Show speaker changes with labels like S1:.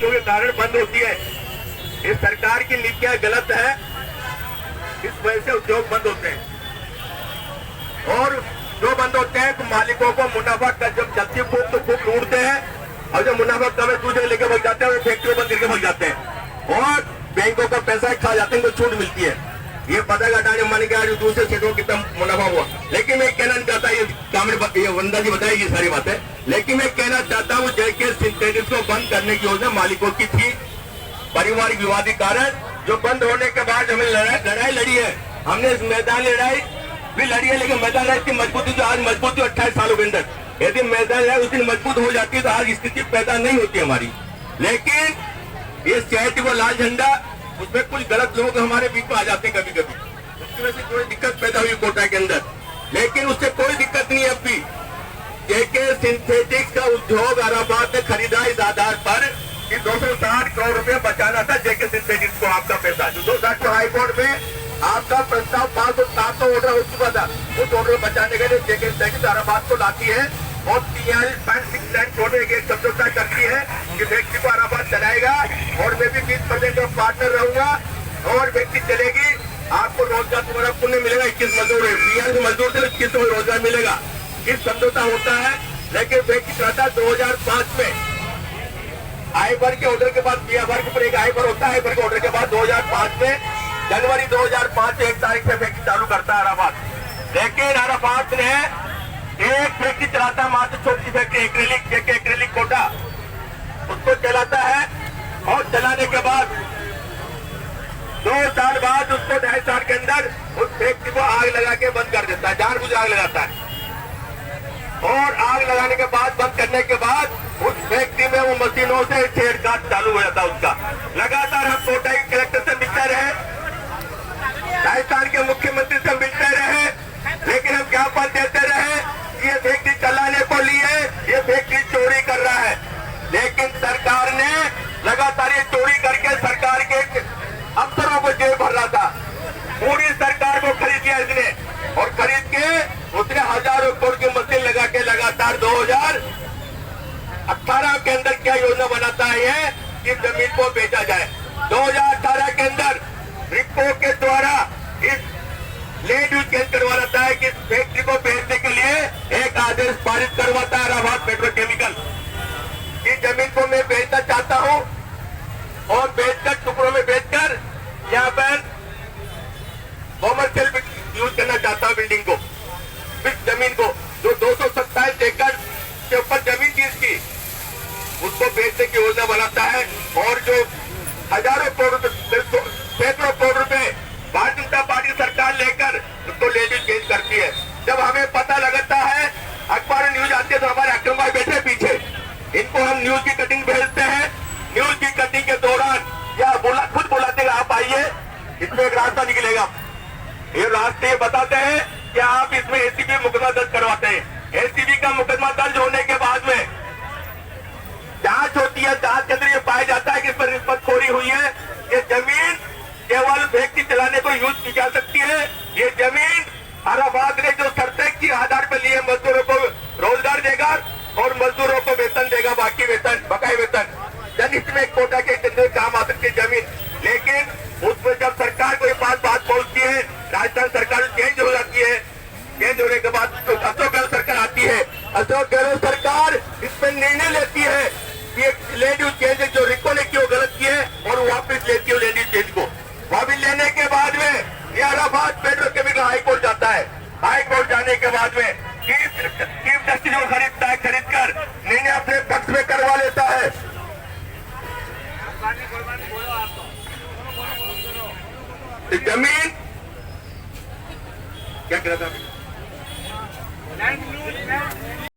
S1: नीतियों के कारण बंद होती है। ये सरकार की नीतियां गलत है, इस वजह से उद्योग बंद होते हैं। और जो बंद होते हैं तो मालिकों को मुनाफा का जब चलती खूब तो खूब लूटते हैं, और जब मुनाफा कम है दूसरे लेके भाग जाते हैं, फैक्ट्री बंद करके भाग जाते हैं और बैंकों का पैसा खा जाते हैं, उनको छूट मिलती है। ये पता घटाने मान के आज दूसरे क्षेत्रों में कितना मुनाफा हुआ। लेकिन मैं कहना नहीं चाहता, ये वंदा जी बताएगी सारी बातें, लेकिन मैं कहना चाहता हूँ जेके सिंथेटिक्स को बंद करने की योजना मालिकों की थी, पारिवारिक विवाद के कारण, जो बंद होने के बाद हमें लड़ाई लड़ी है। हमने इस मैदान लड़ाई भी लड़ी है, लेकिन मैदान लड़ाई की मजबूती जो आज मजबूती 28 सालों के अंदर, यदि मैदान लड़ाई उस दिन मजबूत हो जाती है तो आज स्थिति पैदा नहीं होती हमारी। लेकिन ये चैट वो लाल झंडा, उसमें कुछ गलत लोग हमारे बीच में आ जाते हैं कभी कभी, उसकी वजह से थोड़ी दिक्कत पैदा हुई कोटा के अंदर, लेकिन उससे कोई दिक्कत नहीं है। अब भी जेके सिंथेटिक्स का उद्योग इलाहाबाद ने खरीदा इस आधार पर कि 260 करोड़ रुपए बचाना था जेके सिंथेटिक्स को, आपका पैसा जो 260 को हाईकोर्ट में आपका प्रस्ताव 507 ऑर्डर हो चुका था, उस ऑर्डर बचाने के लिए जेके सिंथेटिक्स इलाहाबाद को लाती है और 43.6 करोड़ में एक समझौता करती है कि फैक्ट्री को इलाहाबाद चलाएगा और मैं भी 20% का पार्टनर रहूंगा और फैक्ट्री चलेगी, आपको रोजगार तुम्हारा पुण्य मिलेगा। 21 मजदूर है, 20 मजदूर से 21 में रोजगार मिलेगा। इस समझौता होता है, लेकिन फैक्ट्री चलाता 2005 में आई भर के ऑर्डर के बाद बिया भर के ऊपर एक आई भर होता है, आई भर के ऑर्डर के बाद 2005 में जनवरी 2005 1 तारीख से फैक्ट्री चालू करता है इलाहाबाद। लेकिन इलाहाबाद ने एक फैक्ट्री चलाता है, मात्र छोटी फैक्ट्री एक्रेलिक कोटा, उसको चलाता है और चलाने के बाद 2 साल बाद उसको 2.5 साल के अंदर उस फैक्ट्री को आग लगा के बंद कर देता है, जानबूझ आग लगाता है। और आग लगाने के बाद, बंद करने के बाद उस फैक्ट्री में वो मशीनों से छेड़छाड़ चालू हो जाता उसका। लगातार हम कोटा के कलेक्टर से मिलते रहे, राजस्थान के मुख्यमंत्री से मिलते रहे, लेकिन हम ज्ञापन देते रहे ये फैक्ट्री चलाने को लिए, ये फैक्ट्री चोरी कर रहा है। लेकिन सरकार ने लगातार ये चोरी करके सरकार के अफसरों को जेब भर रहा था। पूरी सरकार को खरीद लिया इसने, और खरीद के उसने हजारों करोड़ की मशीन लगा के लगातार 2018 के अंदर क्या योजना बनाता है कि जमीन को बेचा जाए। 2018 के अंदर रिपो के द्वारा इस लैंड यूज चेंज करवाता है कि इस फैक्ट्री को बेचने के लिए एक आदेश पारित करवाता है इलाहाबाद पेट्रोकेमिकल की जमीन को मैं बेचना चाहता हूं और बेचकर टुकड़ों में बेचकर यहाँ पर कॉमर्शियल यूज करना चाहता हूं बिल्डिंग को, इस जमीन को जो 227 एकड़ के ऊपर जमीन थी इसकी, उसको बेचने की योजना बनाता है। और जो हजारों करोड़ सैकड़ों करोड़ रुपए भारतीय जनता पार्टी सरकार लेकर उसको लेडी चेंज करती है। जब हमें पता लगता है, अखबार न्यूज आती है तो हमारे अक्रम भाई बैठे पीछे, इनको हम न्यूज की कटिंग भेजते हैं। न्यूज की कटिंग के दौरान या खुद बुलाते हैं आप आइए, इसमें एक रास्ता निकलेगा। ये रास्ते ये बताते हैं कि आप इसमें एसीबी मुकदमा दर्ज करवाते हैं। एसीबी का मुकदमा दर्ज होने के बाद में जांच होती है, जांच के अंदर ये पाया जाता है कि इस पर रिश्वतखोरी हुई है। ये जमीन केवल फैक्ट्री चलाने को यूज की जा सकती है। ये जमीन इलाहाबाद ने जो शर्तें की आधार पर लिए मजदूरों को रोजगार देगा और मजदूरों को वेतन देगा, बाकी वेतन बकाया वेतन जन में कोटा के अंदर काम आ सकती है जमीन। लेकिन उसमें जब सरकार को ये बात पहुंचती है, राजस्थान सरकार चेंज हो जाती है, चेंज होने के बाद तो अशोक गहलोत सरकार आती है। अशोक गहलोत सरकार इस पर निर्णय लेती है कि लैंड यूज चेंज जो रिको ने की गलत की है और वापिस लेती है लैंड यूज चेंज को। वापिस लेने के बाद में ये इलाहाबाद पेट्रोकेमिकल हाईकोर्ट जाता है। हाईकोर्ट जाने के बाद में चीफ जस्टिस जो खरीदता है, खरीद कर निर्णय अपने पक्ष में करवा लेता है। जमीन क्या कह रहा था?